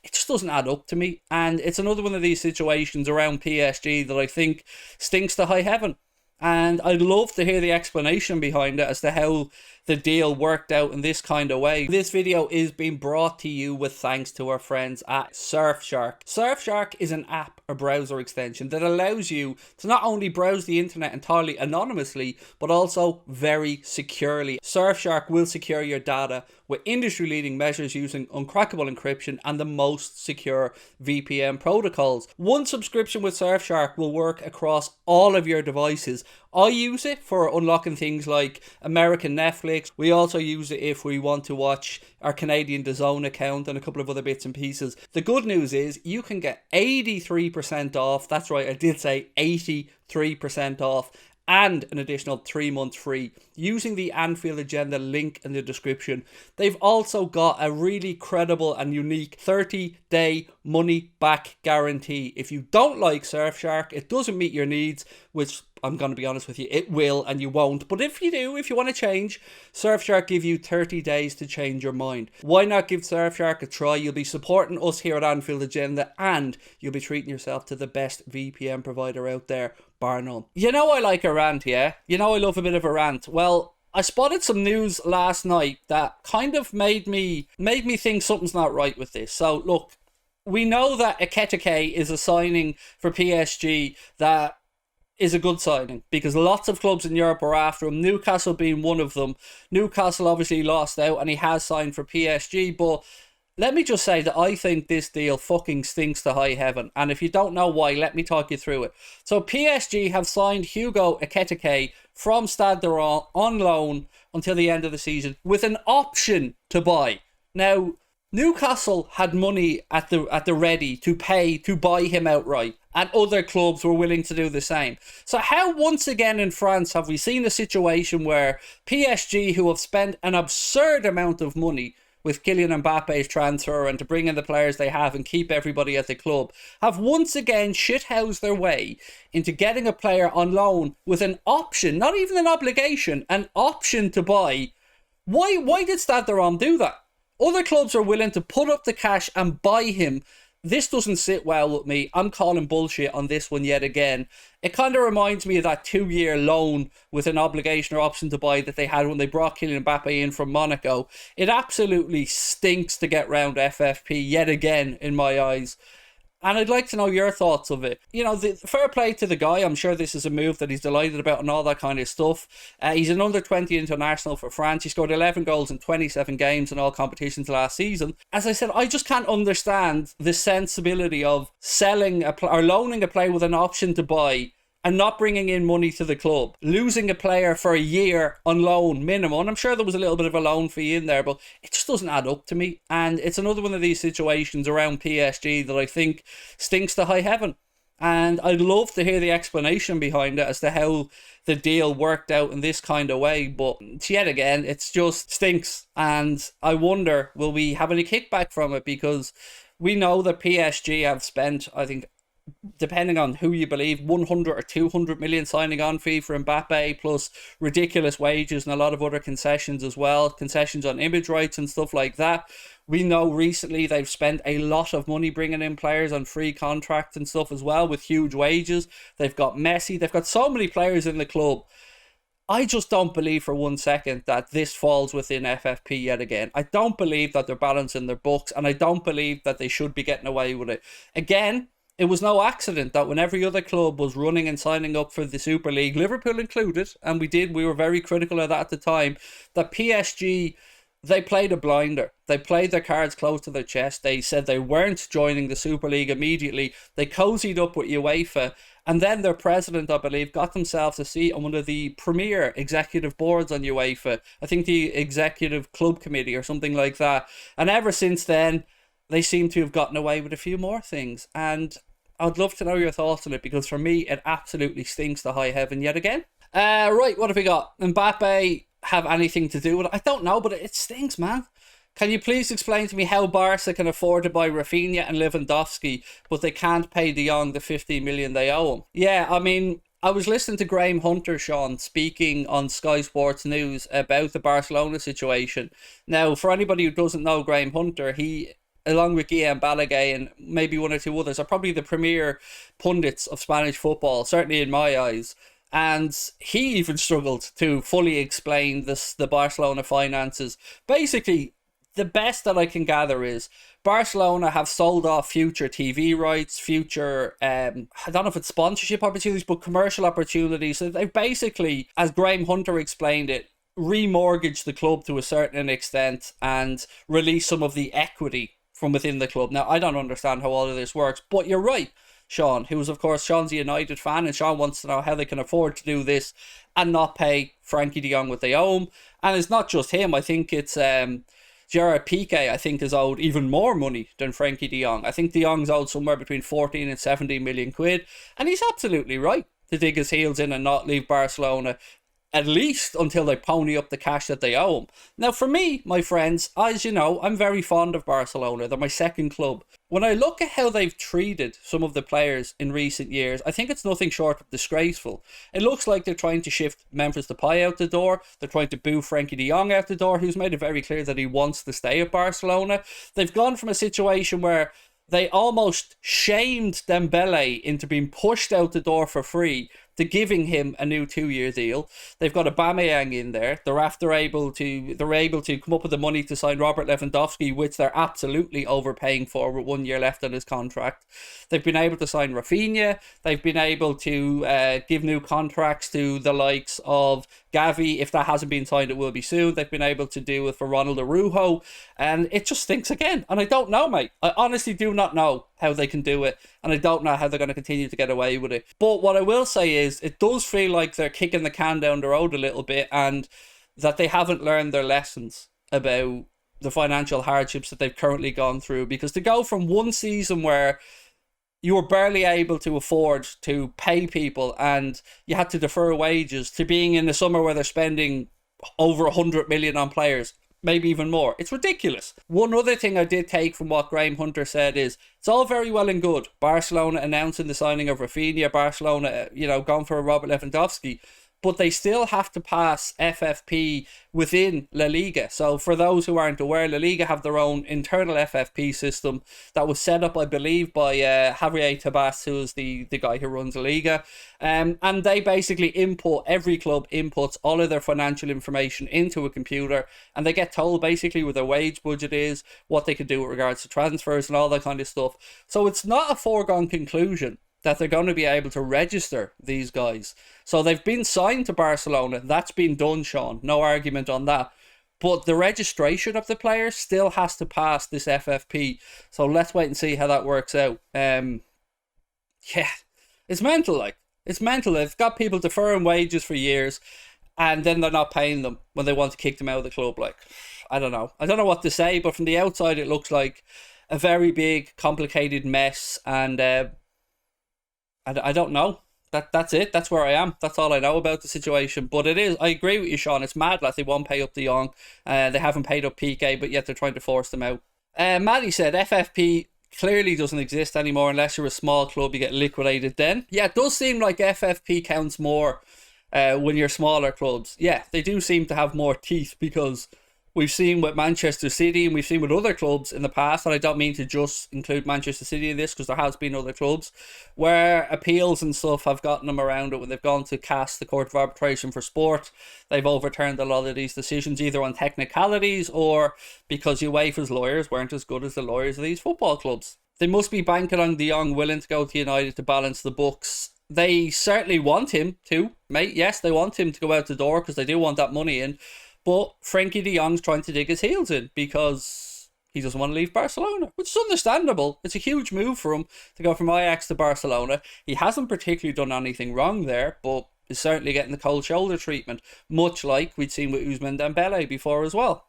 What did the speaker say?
It just doesn't add up to me. And it's another one of these situations around PSG that I think stinks to high heaven. And I'd love to hear the explanation behind it as to how the deal worked out in this kind of way. This video is being brought to you with thanks to our friends at Surfshark. Surfshark is an app or browser extension that allows you to not only browse the internet entirely anonymously, but also very securely. Surfshark will secure your data with industry-leading measures using uncrackable encryption and the most secure VPN protocols. One subscription with Surfshark will work across all of your devices. I use it for unlocking things like American Netflix. We also use it if we want to watch our Canadian DAZN account and a couple of other bits and pieces. The good news is you can get 83% off. That's right, I did say 83% off. And an additional 3 months free using the Anfield agenda link in the description. They've also got a really credible and unique 30-day money back guarantee. If you don't like Surfshark, it doesn't meet your needs, which I'm going to be honest with you, it will and you won't. But if you do, if you want to change, Surfshark give you 30 days to change your mind. Why not give Surfshark a try? You'll be supporting us here at Anfield Agenda and you'll be treating yourself to the best VPN provider out there, bar none. You know I like a rant, yeah? You know I love a bit of a rant. Well, I spotted some news last night that kind of made me think something's not right with this. So look, we know that Ekitike is a signing for PSG that is a good signing because lots of clubs in Europe are after him, Newcastle being one of them. Newcastle obviously lost out and he has signed for PSG, but let me just say that I think this deal fucking stinks to high heaven. And if you don't know why, let me talk you through it. So PSG have signed Hugo Ekitike from Stade de Rant on loan until the end of the season with an option to buy. Now, Newcastle had money at the ready to pay to buy him outright, and other clubs were willing to do the same. So how once again in France have we seen a situation where PSG, who have spent an absurd amount of money with Kylian Mbappe's transfer and to bring in the players they have and keep everybody at the club, have once again shithoused their way into getting a player on loan with an option, not even an obligation, an option to buy? Why did Stade de Rome do that? Other clubs are willing to put up the cash and buy him. This doesn't sit well with me. I'm calling bullshit on this one yet again. It kind of reminds me of that 2-year loan with an obligation or option to buy that they had when they brought Kylian Mbappe in from Monaco. It absolutely stinks to get round FFP yet again in my eyes. And I'd like to know your thoughts of it. You know, the fair play to the guy. I'm sure this is a move that he's delighted about and all that kind of stuff. He's an under-20 international for France. He scored 11 goals in 27 games in all competitions last season. As I said, I just can't understand the sensibility of selling or loaning a player with an option to buy and not bringing in money to the club, losing a player for a year on loan minimum. And I'm sure there was a little bit of a loan fee in there, but it just doesn't add up to me. And it's another one of these situations around PSG that I think stinks to high heaven. And I'd love to hear the explanation behind it as to how the deal worked out in this kind of way. But yet again, it's just stinks. And I wonder, will we have any kickback from it? Because we know that PSG have spent, I think, depending on who you believe, 100 or 200 million signing on fee for Mbappe, plus ridiculous wages and a lot of other concessions as well, concessions on image rights and stuff like that. We know recently they've spent a lot of money bringing in players on free contracts and stuff as well with huge wages. They've got Messi, they've got so many players in the club. I just don't believe for 1 second that this falls within FFP yet again. I don't believe that they're balancing their books, and I don't believe that they should be getting away with it. Again, it was no accident that when every other club was running and signing up for the Super League, Liverpool included, and we were very critical of that at the time, that PSG, they played a blinder. They played their cards close to their chest. They said they weren't joining the Super League immediately. They cozied up with UEFA, and then their president, I believe, got themselves a seat on one of the premier executive boards on UEFA. I think the executive club committee or something like that. And ever since then, they seem to have gotten away with a few more things. And I'd love to know your thoughts on it, because for me, it absolutely stinks to high heaven yet again. Right, what have we got? Mbappe have anything to do with it? I don't know, but it stinks, man. Can you please explain to me how Barca can afford to buy Rafinha and Lewandowski, but they can't pay De Jong the 50 million they owe him? Yeah, I mean, I was listening to Graham Hunter, Sean, speaking on Sky Sports News about the Barcelona situation. Now, for anybody who doesn't know Graham Hunter, he along with Guillem Balaguer and maybe one or two others, are probably the premier pundits of Spanish football, certainly in my eyes. And he even struggled to fully explain the Barcelona finances. Basically, the best that I can gather is Barcelona have sold off future TV rights, future, I don't know if it's sponsorship opportunities, but commercial opportunities. So they've basically, as Graham Hunter explained it, remortgaged the club to a certain extent and release some of the equity from within the club. Now, I don't understand how all of this works, but you're right, Sean, who's of course Sean's a United fan, and Sean wants to know how they can afford to do this and not pay Frankie de Jong what they owe him. And it's not just him. I think it's Gerard Piqué, I think, is owed even more money than Frankie de Jong. I think de Jong's owed somewhere between 14 and 17 million quid, and he's absolutely right to dig his heels in and not leave Barcelona, at least until they pony up the cash that they owe him. Now, for me, my friends, as you know, I'm very fond of Barcelona. They're my second club. When I look at how they've treated some of the players in recent years, I think it's nothing short of disgraceful. It looks like they're trying to shift Memphis Depay out the door. They're trying to boo Frankie de Jong out the door, who's made it very clear that he wants to stay at Barcelona. They've gone from a situation where they almost shamed Dembele into being pushed out the door for free to giving him a new 2-year deal. They've got Aubameyang in there. They're able to come up with the money to sign Robert Lewandowski, which they're absolutely overpaying for with 1 year left on his contract. They've been able to sign Rafinha. They've been able to give new contracts to the likes of Gavi. If that hasn't been signed, it will be soon. They've been able to do it for Ronald Araujo, and it just stinks again. And I don't know, mate. I honestly do not know how they can do it, and I don't know how they're going to continue to get away with it. But what I will say is, it does feel like they're kicking the can down the road a little bit, and that they haven't learned their lessons about the financial hardships that they've currently gone through. Because to go from one season where you were barely able to afford to pay people and you had to defer wages, to being in the summer where they're spending over 100 million on players, maybe even more. It's ridiculous. One other thing I did take from what Graham Hunter said is, it's all very well and good Barcelona announcing the signing of Rafinha, Barcelona, going for a Robert Lewandowski, but they still have to pass FFP within La Liga. So for those who aren't aware, La Liga have their own internal FFP system that was set up, I believe, by Javier Tebas, who is the guy who runs La Liga. And they basically every club inputs all of their financial information into a computer, and they get told basically what their wage budget is, what they could do with regards to transfers and all that kind of stuff. So it's not a foregone conclusion that they're going to be able to register these guys. So they've been signed to Barcelona. That's been done, Sean. No argument on that. But the registration of the players still has to pass this FFP. So let's wait and see how that works out. Yeah, it's mental, like. It's mental. They've got people deferring wages for years, and then they're not paying them when they want to kick them out of the club. Like, I don't know. I don't know what to say, but from the outside it looks like a very big, complicated mess, and I don't know. That's it. That's where I am. That's all I know about the situation. But it is, I agree with you, Sean. It's mad that they won't pay up De Jong. They haven't paid up Piqué, but yet they're trying to force them out. Maddie said FFP clearly doesn't exist anymore unless you're a small club. You get liquidated then. Yeah, it does seem like FFP counts more when you're smaller clubs. Yeah, they do seem to have more teeth, because we've seen with Manchester City and we've seen with other clubs in the past, and I don't mean to just include Manchester City in this because there has been other clubs, where appeals and stuff have gotten them around it when they've gone to cast the Court of Arbitration for Sport. They've overturned a lot of these decisions either on technicalities or because UEFA's lawyers weren't as good as the lawyers of these football clubs. They must be banking on De Jong willing to go to United to balance the books. They certainly want him to, mate. Yes, they want him to go out the door because they do want that money in. But Frankie de Jong's trying to dig his heels in because he doesn't want to leave Barcelona, which is understandable. It's a huge move for him to go from Ajax to Barcelona. He hasn't particularly done anything wrong there, but is certainly getting the cold shoulder treatment, much like we'd seen with Ousmane Dembele before as well.